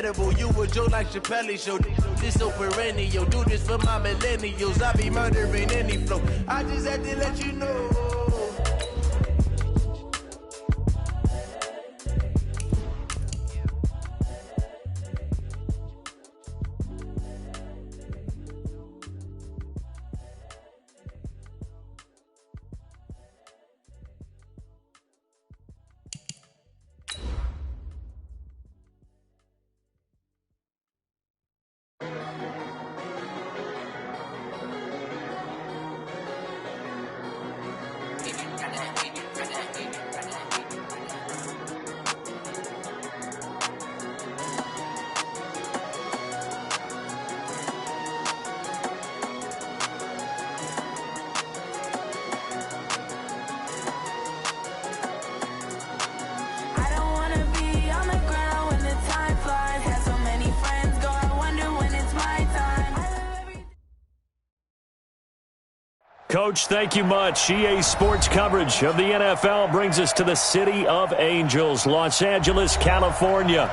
You a joke like Chappelle Show. This so perennial. Do this for my millennials. I be murdering any flow. I just had to let you know. Coach, thank you much. EA Sports coverage of the NFL brings us to the City of Angels, Los Angeles, California.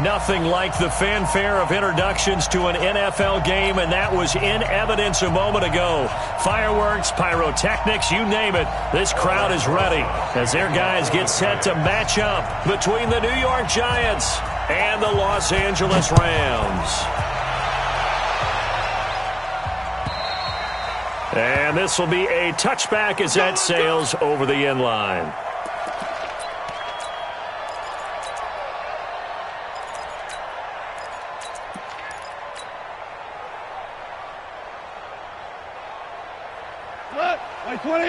Nothing like the fanfare of introductions to an NFL game, and that was in evidence a moment ago. Fireworks, pyrotechnics, you name it. This crowd is ready as their guys get set to match up between the New York Giants and the Los Angeles Rams. And this will be a touchback as that sails over the end line. By 20.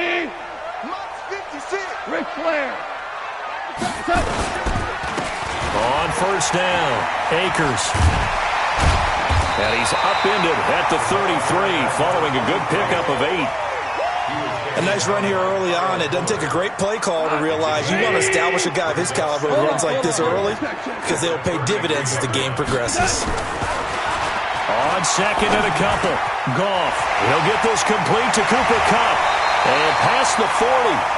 Max 56. Ric Flair. On first down, Akers. And he's upended at the 33, following a good pickup of 8. A nice run here early on. It doesn't take a great play call to realize you want to establish a guy of his caliber who runs like this early because they'll pay dividends as the game progresses. On second and a couple, Goff. He'll get this complete to Cooper Kupp. And past the 40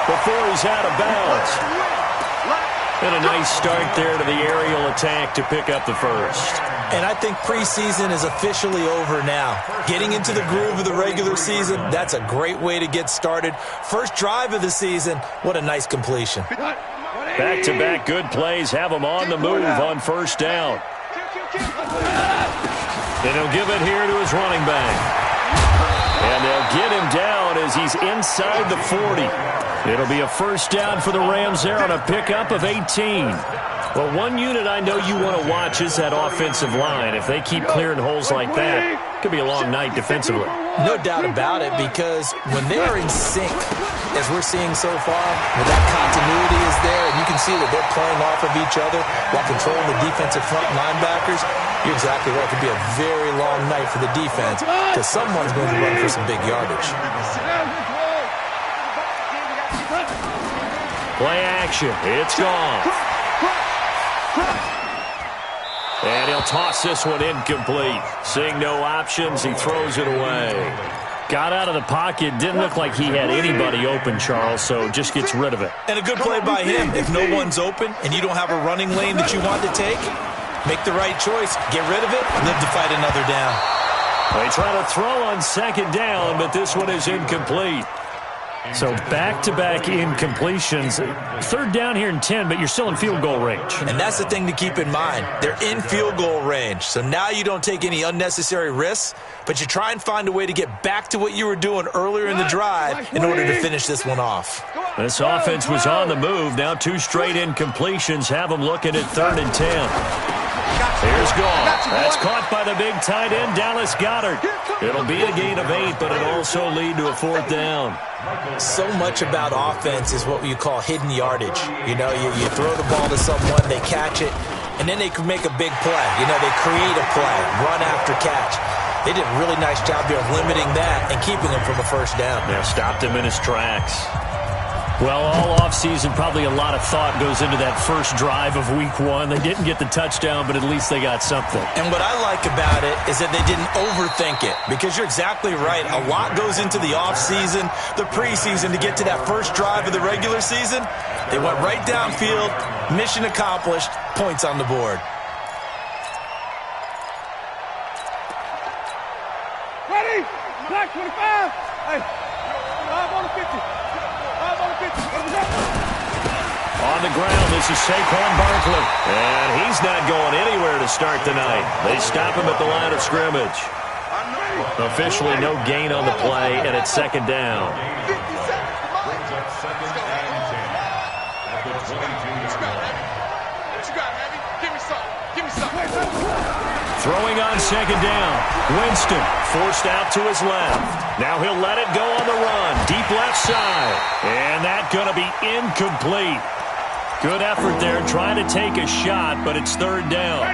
before he's out of bounds. And a nice start there to the aerial attack to pick up the first. And I think preseason is officially over now. Getting into the groove of the regular season, that's a great way to get started. First drive of the season, what a nice completion. Back-to-back good plays have him on the move on first down. And he'll give it here to his running back. And they'll get him down as he's inside the 40. It'll be a first down for the Rams there on a pickup of 18. Well, one unit I know you want to watch is that offensive line. If they keep clearing holes like that, it could be a long night defensively. No doubt about it, because when they're in sync, as we're seeing so far, when that continuity is there, and you can see that they're playing off of each other while controlling the defensive front linebackers, you're exactly right. It could be a very long night for the defense because someone's going to run for some big yardage. Play action. It's gone. And he'll toss this one incomplete. Seeing no options, he throws it away. Got out of the pocket. Didn't look like he had anybody open, Charles, so just gets rid of it. And a good play by him. If no one's open and you don't have a running lane that you want to take, make the right choice. Get rid of it. Live to fight another down. They try to throw on second down, but this one is incomplete. So back-to-back incompletions. Third down here in 10, but you're still in field goal range. And that's the thing to keep in mind. They're in field goal range. So now you don't take any unnecessary risks, but you try and find a way to get back to what you were doing earlier in the drive in order to finish this one off. This offense was on the move. Now 2 straight incompletions have them looking at 3rd and 10. Here's Goff. That's caught by the big tight end, Dallas Goedert. It'll be a gain of 8, but it'll also lead to a 4th down. So much about offense is what you call hidden yardage. You know, you throw the ball to someone, they catch it, and then they can make a big play. You know, they create a play, run after catch. They did a really nice job there of limiting that and keeping him from a first down. Yeah, stopped him in his tracks. Well, all offseason, probably a lot of thought goes into that first drive of week 1. They didn't get the touchdown, but at least they got something. And what I like about it is that they didn't overthink it, because you're exactly right. A lot goes into the offseason, the preseason, to get to that first drive of the regular season. They went right downfield, mission accomplished, points on the board. Ready? Black 25. Hey, 5 on the 50. 5 on the 50. On the ground, this is Saquon Barkley. And he's not going anywhere to start the night. They stop him at the line of scrimmage. Officially no gain on the play, and it's second down. Throwing on second down. Winston forced out to his left. Now he'll let it go on the run. Deep left side. And that's going to be incomplete. Good effort there trying to take a shot, but it's third down.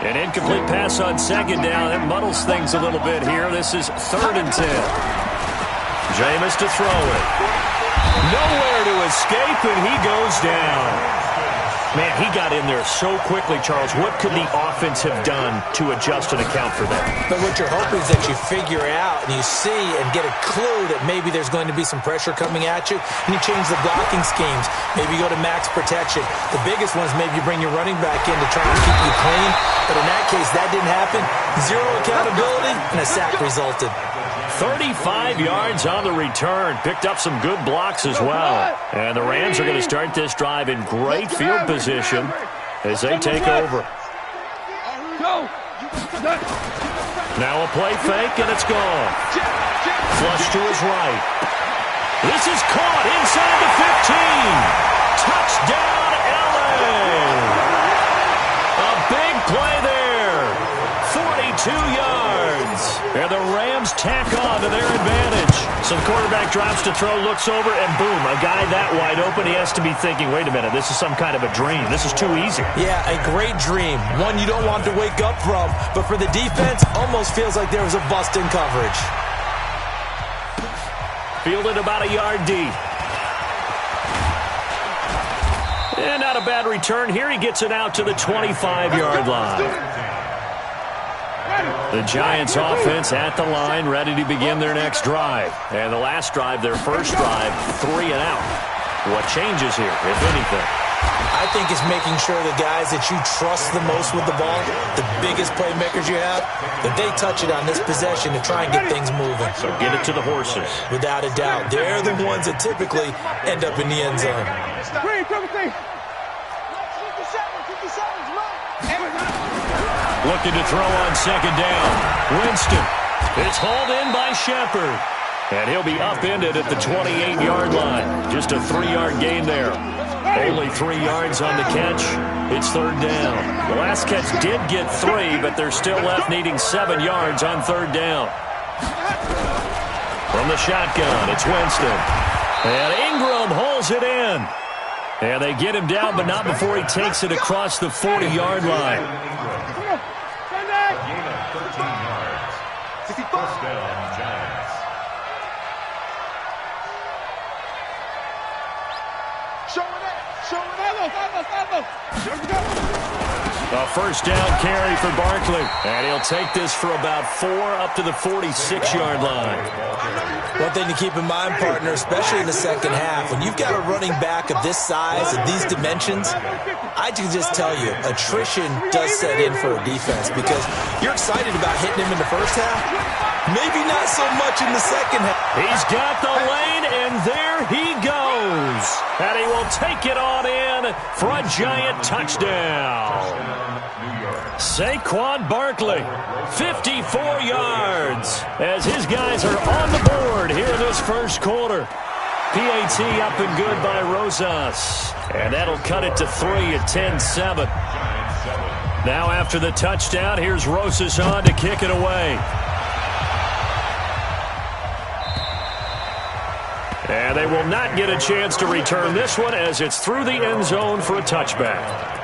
An incomplete pass on second down. That muddles things a little bit here. This is 3rd and 10. Jameis to throw it. Nowhere to escape, and he goes down. Man, he got in there so quickly, Charles. What could the offense have done to adjust and account for that? But what you're hoping is that you figure out and you see and get a clue that maybe there's going to be some pressure coming at you, and you change the blocking schemes. Maybe you go to max protection. The biggest one is maybe you bring your running back in to try and keep you clean. But in that case, that didn't happen. Zero accountability, and a sack resulted. 35 yards on the return. Picked up some good blocks as well. And the Rams are going to start this drive in great field position as they take over. Now a play fake, and it's gone. Flush to his right. This is caught inside the 15. Touchdown, LA. A big play there. 42 yards. And the Rams tack on to their advantage. So the quarterback drops to throw, looks over, and boom, a guy that wide open, he has to be thinking, wait a minute, this is some kind of a dream. This is too easy. Yeah, a great dream. One you don't want to wake up from. But for the defense, almost feels like there was a bust in coverage. Fielded about a yard deep. And not a bad return. Here he gets it out to the 25-yard line. The Giants offense at the line, ready to begin their next drive. And the last drive, their first drive, 3 and out. What changes here, if anything? I think it's making sure the guys that you trust the most with the ball, the biggest playmakers you have, that they touch it on this possession to try and get things moving. So get it to the horses. Without a doubt. They're the ones that typically end up in the end zone. Looking to throw on second down. Winston. It's hauled in by Shepard. And he'll be upended at the 28-yard line. Just a 3-yard gain there. Only 3 yards on the catch. It's third down. The last catch did get 3, but they're still left needing 7 yards on third down. From the shotgun, it's Winston. And Ingram hauls it in. And they get him down, but not before he takes it across the 40-yard line. A first down carry for Barkley. And he'll take this for about 4 up to the 46-yard line. One thing to keep in mind, partner, especially in the second half, when you've got a running back of this size and these dimensions, I can just tell you, attrition does set in for a defense because you're excited about hitting him in the first half. Maybe not so much in the second half. He's got the lane, and there he goes. And he will take it on in for a giant touchdown. Saquon Barkley, 54 yards, as his guys are on the board here in this first quarter. PAT up and good by Rosas. And that'll cut it to 3 at 10-7. Now after the touchdown, here's Rosas on to kick it away. And they will not get a chance to return this one as it's through the end zone for a touchback.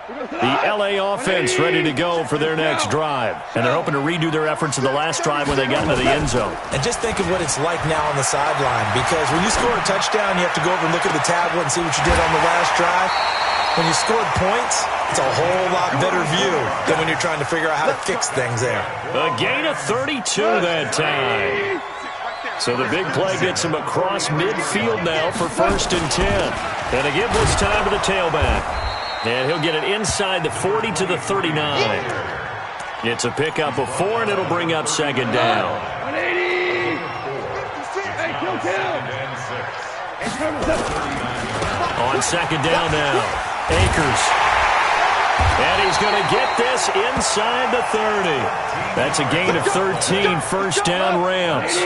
The LA offense ready to go for their next drive. And they're hoping to redo their efforts in the last drive when they got into the end zone. And just think of what it's like now on the sideline. Because when you score a touchdown, you have to go over and look at the tablet and see what you did on the last drive. When you scored points, it's a whole lot better view than when you're trying to figure out how to fix things there. A gain of 32 that time. So the big play gets him across midfield now for 1st and 10. And they give this time to the tailback. And he'll get it inside the 40 to the 39. It's a pickup of 4, and it'll bring up second down. 180. Hey, kill. On second down now, Akers. And he's going to get this inside the 30. That's a gain of 13, first down Rams. Let's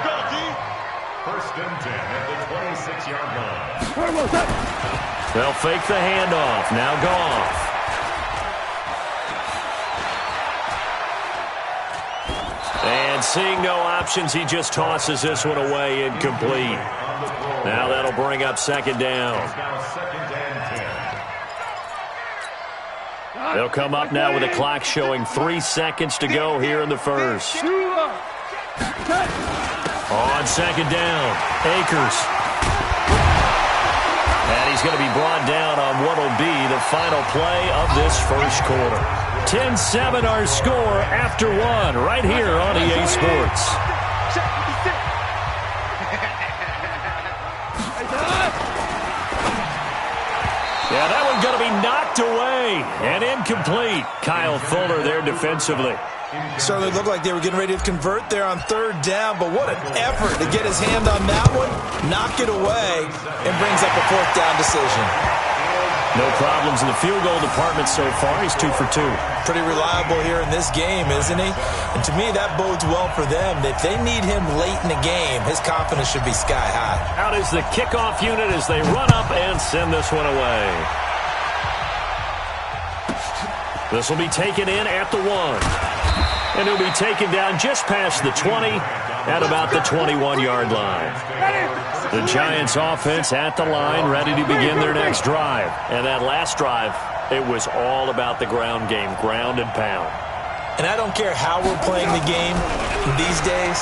go, D. First and 10 at the 26-yard line. They'll fake the handoff. Now Goff. And seeing no options, he just tosses this one away, incomplete. Now that'll bring up second down. They'll come up now with a clock showing 3 seconds to go here in the first. On second down, Akers. And he's going to be brought down on what will be the final play of this first quarter. 10-7 our score after 1 right here on EA Sports. Yeah, that one's going to be knocked away and incomplete. Kyle Fuller there defensively. Certainly looked like they were getting ready to convert there on third down, but what an effort to get his hand on that one, knock it away, and brings up a fourth down decision. No problems in the field goal department so far. He's 2 for 2. Pretty reliable here in this game, isn't he? And to me, that bodes well for them. If they need him late in the game, his confidence should be sky high. Out is the kickoff unit as they run up and send this one away. This will be taken in at the 1. And he'll be taken down just past the 20 at about the 21-yard line. The Giants offense at the line, ready to begin their next drive. And that last drive, it was all about the ground game, ground and pound. And I don't care how we're playing the game these days,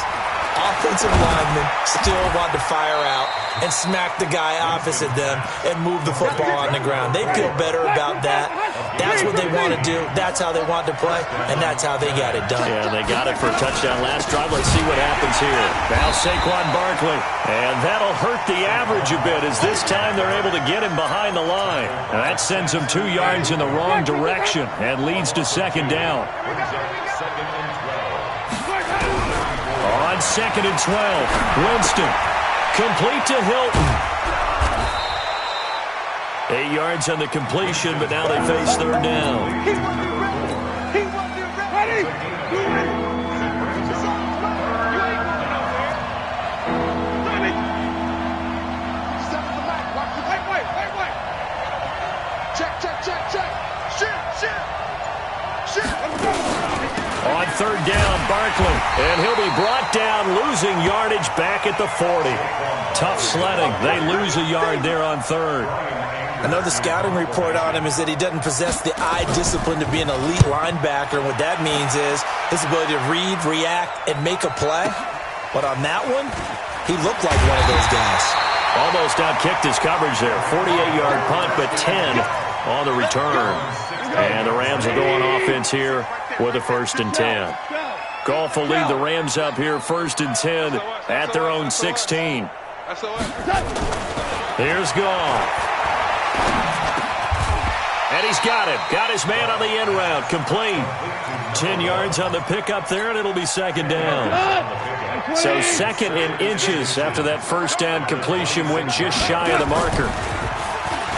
offensive linemen still want to fire out and smack the guy opposite them and move the football on the ground. They feel better about that. That's what they want to do. That's how they want to play, and that's how they got it done. Yeah, they got it for a touchdown last drive. Let's see what happens here. Now Saquon Barkley, and that'll hurt the average a bit as this time they're able to get him behind the line. And that sends him 2 yards in the wrong direction and leads to second down. On second and 12, Winston, complete to Hilton. 8 yards on the completion, but now they face third down. On third down, Barkley, and he'll be brought down, losing yardage back at the 40. Tough sledding. They lose a yard there on third. I know the scouting report on him is that he doesn't possess the eye discipline to be an elite linebacker. What that means is his ability to read, react, and make a play. But on that one, he looked like one of those guys. Almost outkicked his coverage there. 48-yard punt, but 10 on the return. And the Rams will go on offense here with a 1st and 10. Goff will lead the Rams up here 1st and 10 at their own 16. Here's Goff. And he's got him. Got his man on the end route. Complete. 10 yards on the pickup there, and it'll be second down. So second in inches after that first down completion went just shy of the marker.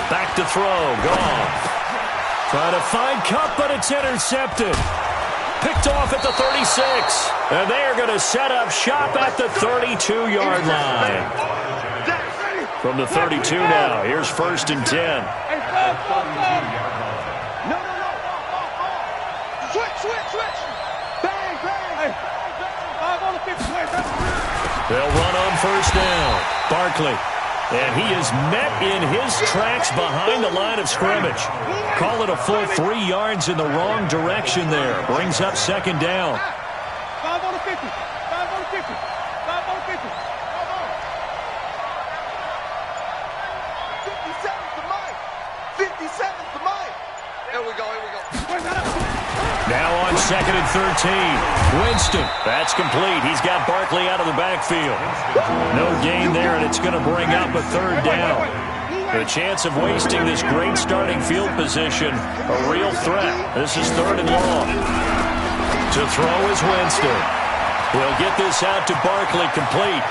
Back to throw. Goff. Trying to find Kupp, but it's intercepted. Picked off at the 36. And they're going to set up shop at the 32-yard line. From the 32 now, here's 1st and 10. They'll run on 1st down. Barkley. And he is met in his tracks behind the line of scrimmage. Call it a full 3 yards in the wrong direction there. Brings up second down. 5 on the 50. 5 on the 50. 5 on the 50. 57's the mic. 57's the mic. Here we go. Now on 2nd and 13. Winston. That's complete. He's got Barkley out of the backfield. No gain there, and it's going to bring up a 3rd down. The chance of wasting this great starting field position, a real threat. This is 3rd and long. To throw is Winston. He'll get this out to Barkley, complete.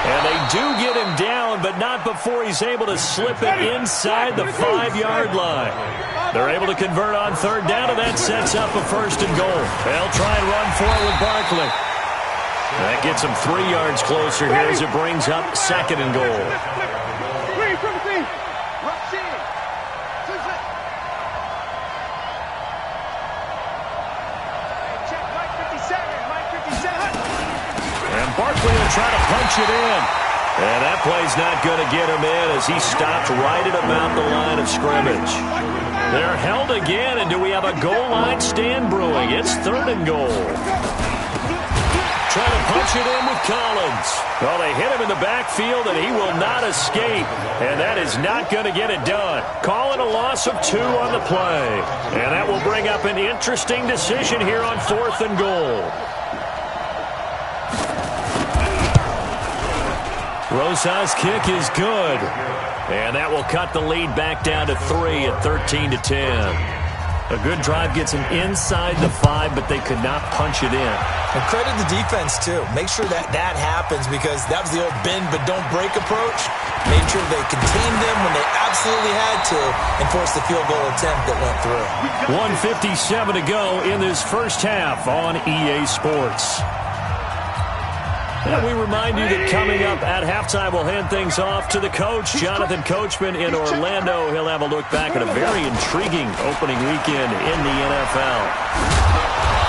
And they do get him down, but not before he's able to slip it inside the 5-yard line. They're able to convert on 3rd down, and that sets up a 1st and goal. They'll try and run for it with Barkley. That gets him 3 yards closer here as it brings up 2nd and goal. And Barkley will try to punch it in. And that play's not going to get him in as he stopped right at about the line of scrimmage. They're held again, and do we have a goal line stand brewing? It's 3rd and goal. Trying to punch it in with Collins. Well, they hit him in the backfield, and he will not escape. And that is not going to get it done. Call it a loss of 2 on the play. And that will bring up an interesting decision here on 4th and goal. Rosa's kick is good. And that will cut the lead back down to 3 at 13-10. A good drive gets them inside the 5, but they could not punch it in. And credit the defense, too. Make sure that happens because that was the old bend but don't break approach. Made sure they contained them when they absolutely had to and forced the field goal attempt that went through. 1:57 to go in this first half on EA Sports. And we remind you that coming up at halftime, we'll hand things off to the coach, Jonathan Coachman in Orlando. He'll have a look back at a very intriguing opening weekend in the NFL.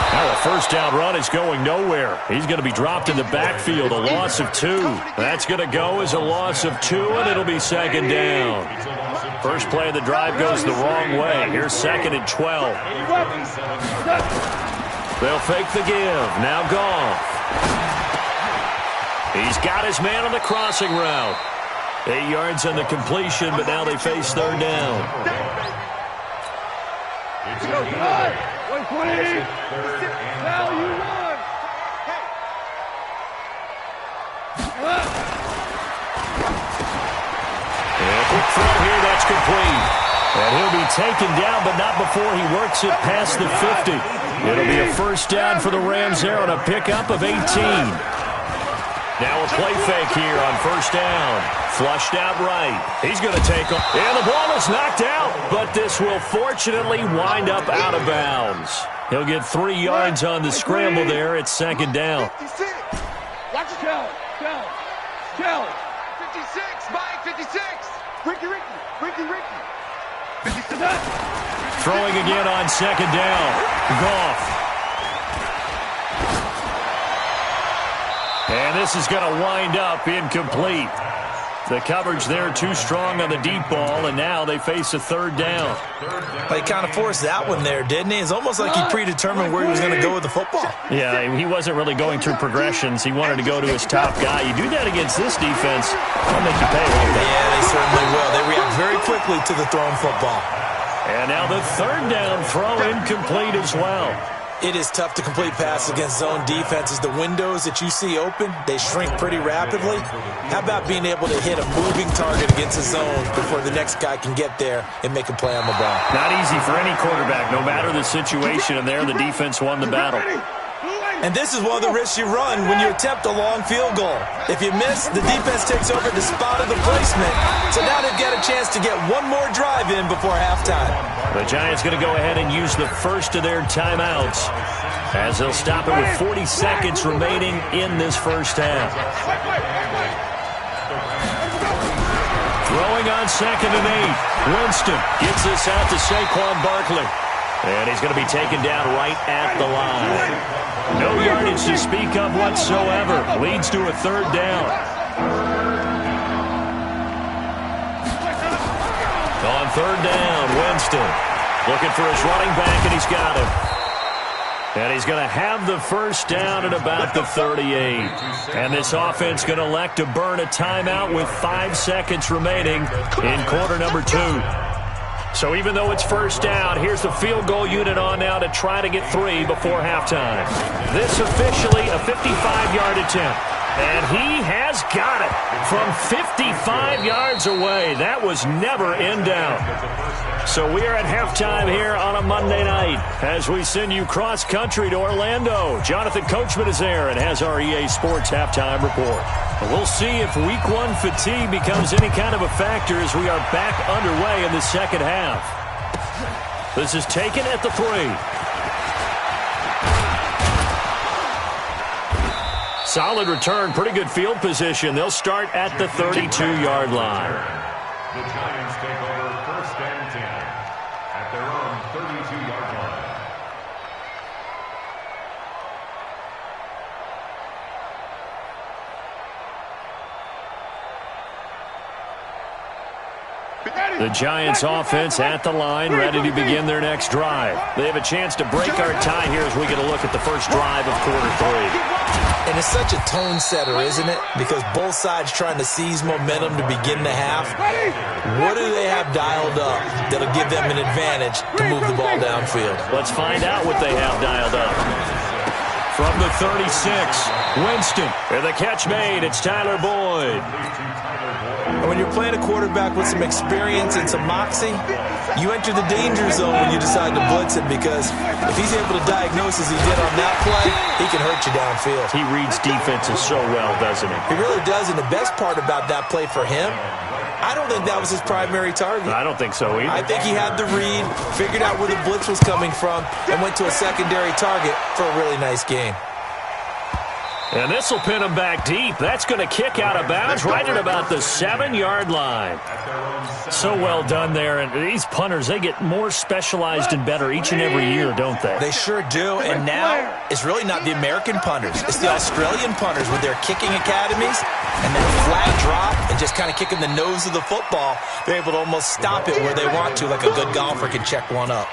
Now a 1st down run is going nowhere. He's going to be dropped in the backfield, a loss of 2. That's going to go as a loss of 2, and it'll be 2nd down. First play of the drive goes the wrong way. Here's 2nd and 12. They'll fake the give. Now Goff. He's got his man on the crossing route. 8 yards on the completion, but now they face 3rd down. And quick throw here, that's complete. And he'll be taken down, but not before he works it past the 50. It'll be a 1st down for the Rams there on a pickup of 18. Now a play fake here on 1st down. Flushed out right. He's going to take off. And the ball is knocked out, but this will fortunately wind up out of bounds. He'll get 3 yards on the scramble there. It's 2nd down. Watch it, Kel. 56, Mike, 56. Ricky. 56. Throwing again on 2nd down. Goff. And this is going to wind up incomplete. The coverage there too strong on the deep ball, and now they face a 3rd down. He kind of forced that one there, didn't he? It's almost like he predetermined where he was going to go with the football. Yeah, he wasn't really going through progressions. He wanted to go to his top guy. You do that against this defense, they'll make you pay a little bit. Yeah, they certainly will. They react very quickly to the thrown football. And now the 3rd down throw incomplete as well. It is tough to complete passes against zone defenses. The windows that you see open, they shrink pretty rapidly. How about being able to hit a moving target against a zone before the next guy can get there and make a play on the ball? Not easy for any quarterback, no matter the situation, and there the defense won the battle. And this is one of the risks you run when you attempt a long field goal. If you miss, the defense takes over the spot of the placement. So now they've got a chance to get one more drive in before halftime. The Giants going to go ahead and use the first of their timeouts as they'll stop it with 40 seconds remaining in this first half. Throwing on 2nd and 8. Winston gets this out to Saquon Barkley. And he's going to be taken down right at the line. No yardage to speak of whatsoever. Leads to a 3rd down. On 3rd down, Winston looking for his running back, and he's got him. And he's going to have the 1st down at about the 38. And this offense going to elect to burn a timeout with 5 seconds remaining in quarter number 2. So even though it's 1st down, here's the field goal unit on now to try to get 3 before halftime. This officially a 55-yard attempt. And he has got it from 55 yards away. That was never in doubt. So we are at halftime here on a Monday night as we send you cross-country to Orlando. Jonathan Coachman is there and has our EA Sports halftime report. We'll see if Week 1 fatigue becomes any kind of a factor as we are back underway in the second half. This is taken at the 3. Solid return, pretty good field position. They'll start at the 32-yard line. The Giants take over 1st and 10 at their own 32-yard line. The Giants offense at the line, ready to begin their next drive. They have a chance to break our tie here as we get a look at the first drive of quarter 3. And it's such a tone setter, isn't it? Because both sides trying to seize momentum to begin the half. What do they have dialed up that'll give them an advantage to move the ball downfield? Let's find out what they have dialed up. From the 36, Winston. And the catch made. It's Tyler Boyd. And when you're playing a quarterback with some experience and some moxie, you enter the danger zone when you decide to blitz him, because if he's able to diagnose as he did on that play, he can hurt you downfield. He reads defenses so well, doesn't he? He really does, and the best part about that play for him, I don't think that was his primary target. I don't think so either. I think he had the read, figured out where the blitz was coming from, and went to a secondary target for a really nice game. And this will pin him back deep. That's going to kick out of bounds right at about the 7-yard line. So well done there. And these punters, they get more specialized and better each and every year, don't they? They sure do. And now it's really not the American punters. It's the Australian punters with their kicking academies and that flat drop and just kind of kicking the nose of the football. They're able to almost stop it where they want to, like a good golfer can check one up.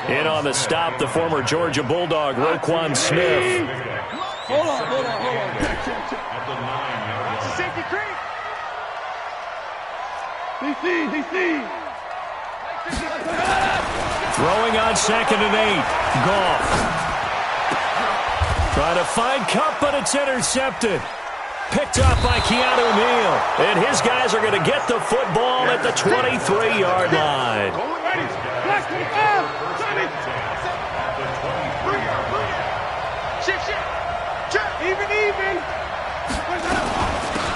In on the stop, the former Georgia Bulldog, Roquan Smith. Hold on. Safety creek. DC. Throwing on 2nd and 8. Goff. Trying to find Cup, but it's intercepted. Picked up by Keanu Neal. And his guys are going to get the football at the 23-yard line. Black 25. Johnny. Even.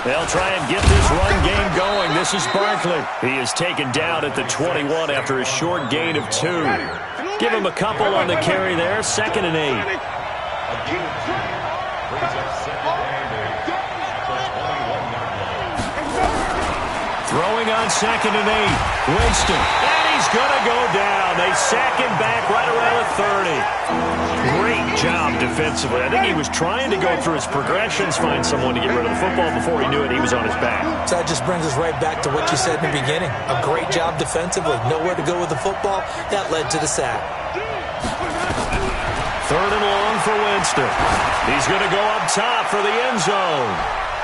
They'll try and get this run game going. This is Barkley. He is taken down at the 21 after a short gain of 2. Give him a couple on the carry there. 2nd and 8. Throwing on 2nd and 8. Winston. And he's going to go down. They sack him back right around the 30. Great job defensively. I think he was trying to go through his progressions, find someone to get rid of the football. Before he knew it, he was on his back. So that just brings us right back to what you said in the beginning. A great job defensively. Nowhere to go with the football. That led to the sack. 3rd and long for Winston. He's going to go up top for the end zone.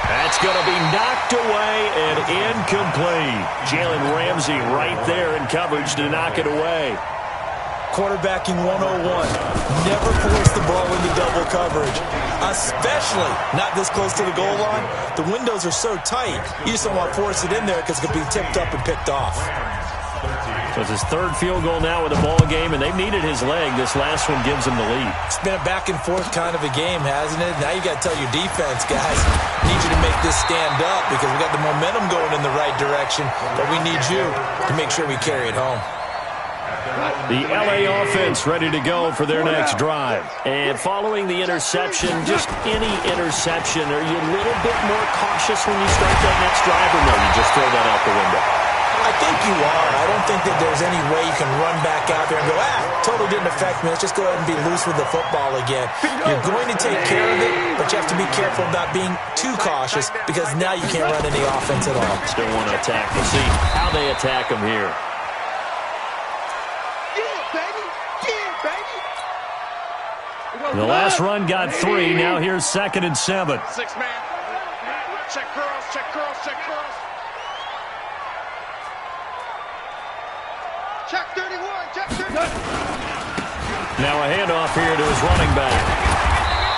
That's going to be knocked away and incomplete. Jalen Ramsey right there in coverage to knock it away. Quarterbacking 101. Never force the ball into double coverage, especially not this close to the goal line. The windows are so tight, you just don't want to force it in there because it could be tipped up and picked off. So it's his 3rd field goal now with a ball game, and they've needed his leg. This last one gives him the lead. It's been a back-and-forth kind of a game, hasn't it? Now you got to tell your defense, guys, need you to make this stand up because we got the momentum going in the right direction, but we need you to make sure we carry it home. The LA offense ready to go for their next drive. And following the interception, just any interception, are you a little bit more cautious when you start that next drive, or no, you just throw that out the window? I think you are. I don't think that there's any way you can run back out there and go, totally didn't affect me. Let's just go ahead and be loose with the football again. You're going to take care of it, but you have to be careful about being too cautious because now you can't run any offense at all. Still want to attack. We'll see how they attack him here. The last run got 3. Now here's 2nd and 7. 6-man. Check curls. Check 31. Check 31. Now a handoff here to his running back.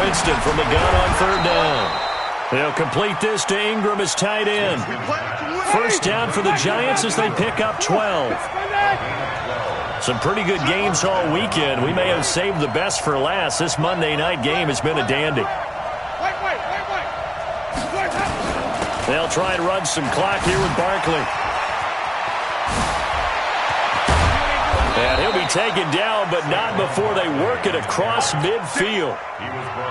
Winston from the gun on third down. They'll complete this to Ingram as tight end. First down for the Giants as they pick up 12. Some pretty good games all weekend. We may have saved the best for last. This Monday night game has been a dandy. They'll try and run some clock here with Barkley. And he'll be taken down, but not before they work it across midfield.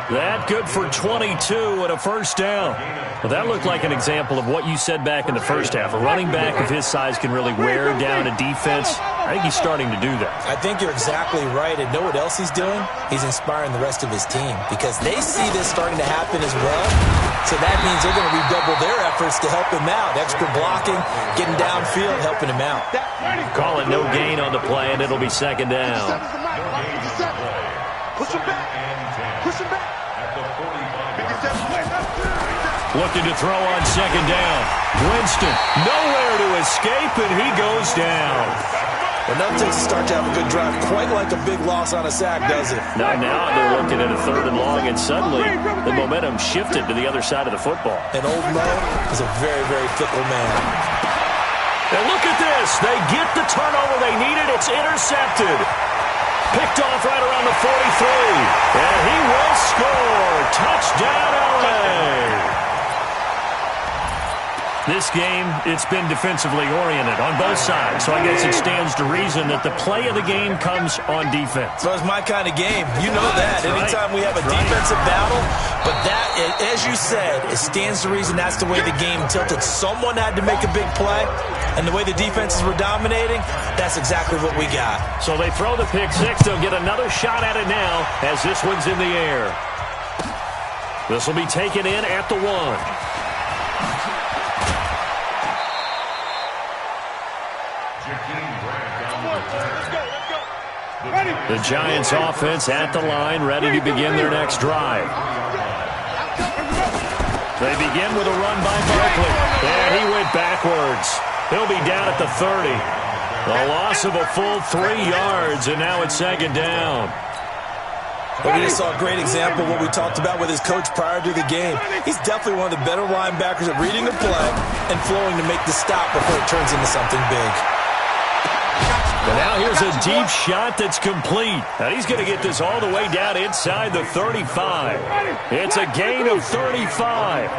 That good for 22 and a first down. Well, that looked like an example of what you said back in the first half. A running back of his size can really wear down a defense. I think he's starting to do that. I think you're exactly right. And know what else he's doing? He's inspiring the rest of his team because they see this starting to happen as well. So that means they're going to redouble their efforts to help him out. Extra blocking, getting downfield, helping him out. Call it no gain on the play, and it'll be second down. Push him back. Push him back. Looking to throw on second down. Winston, nowhere to escape, and he goes down. Well, nothing takes a start to have a good drive quite like a big loss on a sack, does it? Now they're looking at a third and long, and suddenly the momentum shifted to the other side of the football. And old Mo is a very, very fickle man. And look at this. They get the turnover they needed. It's intercepted. Picked off right around the 43. And he will score. Touchdown, LA. This game, it's been defensively oriented on both sides, so I guess it stands to reason that the play of the game comes on defense. So it's my kind of game. You know that. Anytime we have a defensive battle, but that, as you said, it stands to reason that's the way the game tilted. Someone had to make a big play, and the way the defenses were dominating, that's exactly what we got. So they throw the pick six. They'll get another shot at it now as this one's in the air. This will be taken in at the 1. The Giants offense at the line, ready to begin their next drive. They begin with a run by Barkley. And he went backwards. He'll be down at the 30. A loss of a full 3 yards, and now it's second down. But we just saw a great example of what we talked about with his coach prior to the game. He's definitely one of the better linebackers at reading the play and flowing to make the stop before it turns into something big. But now here's a deep shot that's complete. And he's going to get this all the way down inside the 35. It's a gain of 35.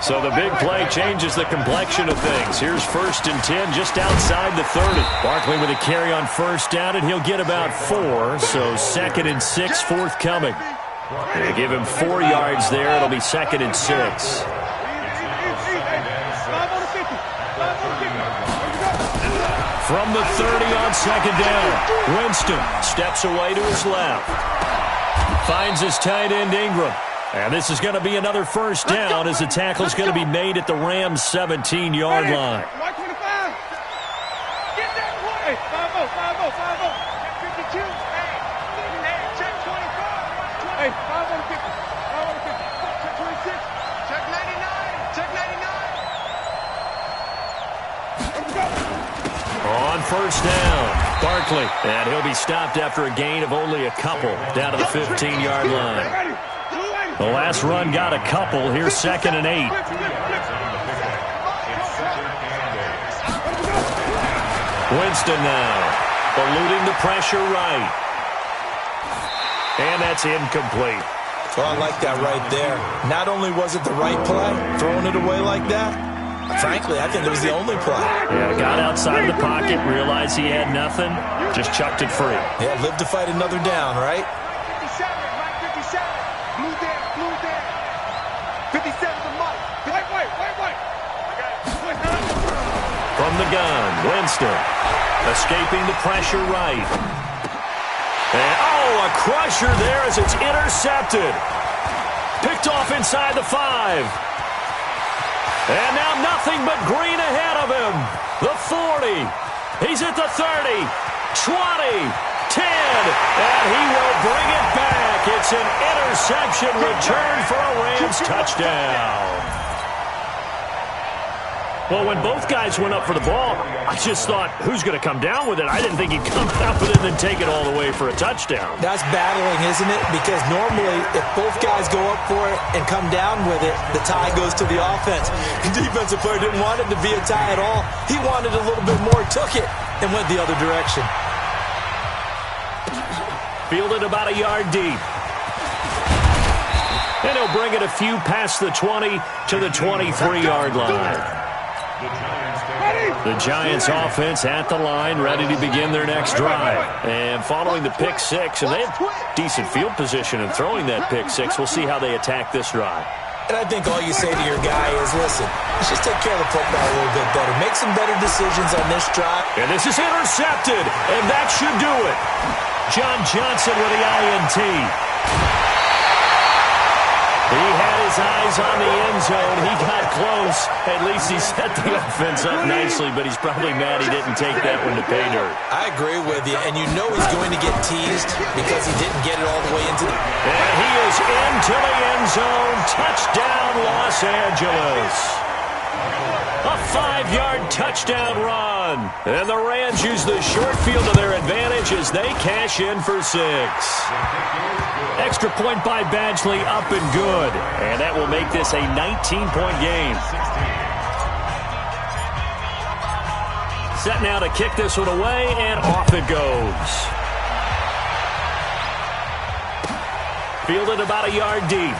So the big play changes the complexion of things. Here's 1st and 10 just outside the 30. Barkley with a carry on first down, and he'll get about 4. So 2nd and 6 forthcoming. They give him 4 yards there. It'll be 2nd and 6. From the 30 on second down, Winston steps away to his left. Finds his tight end Ingram. And this is going to be another first down as the tackle's going to be made at the Rams' 17-yard line. On first down, Barkley. And he'll be stopped after a gain of only a couple down to the 15-yard line. The last run got a couple. Here's 2nd and 8. Winston now, eluding the pressure right. And that's incomplete. Well, I like that right there. Not only was it the right play, throwing it away like that, frankly, I think it was the only play. Yeah, got outside of the pocket, realized he had nothing, just chucked it free. Yeah, live to fight another down, right? 57 to Mike. Wait. From the gun, Winston escaping the pressure right. And, a crusher there as it's intercepted. Picked off inside the 5. And now nothing but green ahead of him. The 40. He's at the 30, 20, 10, and he will bring it back. It's an interception return for a Rams touchdown. Well, when both guys went up for the ball, I just thought, who's going to come down with it? I didn't think he'd come down with it and then take it all the way for a touchdown. That's battling, isn't it? Because normally, if both guys go up for it and come down with it, the tie goes to the offense. The defensive player didn't want it to be a tie at all. He wanted a little bit more, took it, and went the other direction. Fielded about a yard deep. And he'll bring it a few past the 20 to the 23-yard line. The Giants offense at the line, ready to begin their next drive. And following the pick six, and they have decent field position in throwing that pick six. We'll see how they attack this drive. And I think all you say to your guy is, listen, let's just take care of the football a little bit better. Make some better decisions on this drive. And this is intercepted, and that should do it. John Johnson with the INT. He had his eyes on the end zone. He got close. At least he set the offense up nicely, but he's probably mad he didn't take that one to pay dirt. I agree with you, and you know he's going to get teased because he didn't get it all the way into the... And he is into the end zone. Touchdown, Los Angeles. A 5-yard touchdown run. And the Rams use the short field to their advantage as they cash in for 6. Extra point by Badgley, up and good. And that will make this a 19-point game. Set now to kick this one away, and off it goes. Fielded about a yard deep.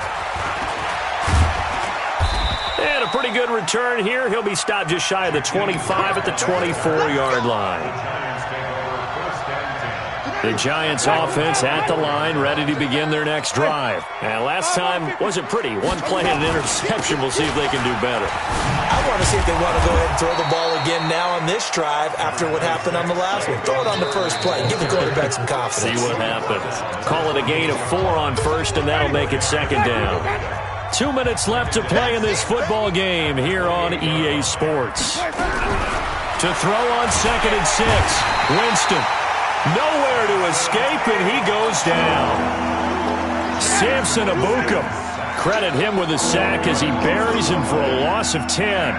And a pretty good return here. He'll be stopped just shy of the 25 at the 24-yard line. The Giants offense at the line, ready to begin their next drive. And last time wasn't pretty. One play and an interception. We'll see if they can do better. I want to see if they want to go ahead and throw the ball again now on this drive after what happened on the last one. Throw it on the first play. Give the quarterback some confidence. See what happens. Call it a gain of 4 on first, and that'll make it second down. 2 minutes left to play in this football game here on EA Sports. To throw on 2nd and 6. Winston. Nowhere to escape, and he goes down. Samson Abukum. Credit him with a sack as he buries him for a loss of 10.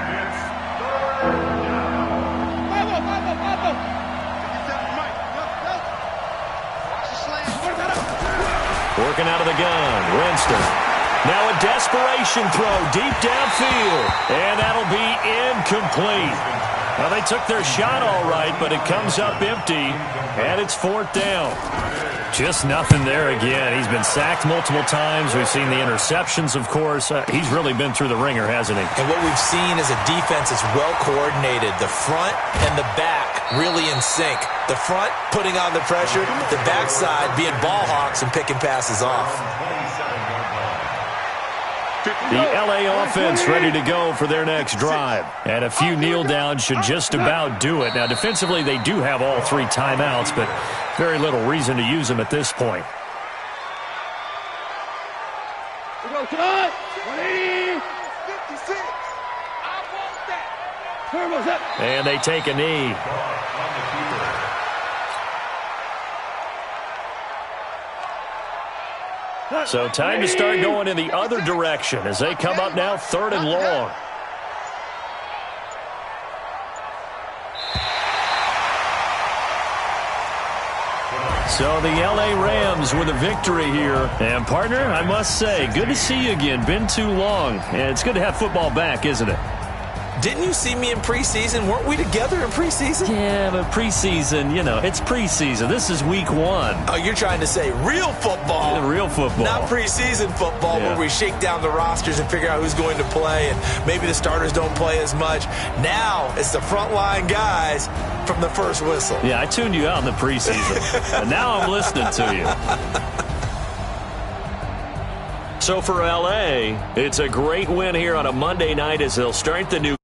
Working out of the gun, Winston. Now a desperation throw deep downfield, and that'll be incomplete. Well, they took their shot all right, but it comes up empty, and it's 4th down. Just nothing there again. He's been sacked multiple times. We've seen the interceptions, of course. He's really been through the ringer, hasn't he? And what we've seen is a defense that's well coordinated. The front and the back really in sync. The front putting on the pressure, the backside being ball hawks and picking passes off. The L.A. offense ready to go for their next drive. And a few kneel downs should just about do it. Now, defensively, they do have all 3 timeouts, but very little reason to use them at this point. And they take a knee. So time to start going in the other direction as they come up now 3rd and long. So the L.A. Rams with a victory here. And, partner, I must say, good to see you again. Been too long. And it's good to have football back, isn't it? Didn't you see me in preseason? Weren't we together in preseason? Yeah, but preseason, you know, it's preseason. This is week 1. Oh, you're trying to say real football. Yeah, real football. Not preseason football where we shake down the rosters and figure out who's going to play, and maybe the starters don't play as much. Now it's the frontline guys from the first whistle. Yeah, I tuned you out in the preseason. And now I'm listening to you. So for L.A., it's a great win here on a Monday night as they'll start the new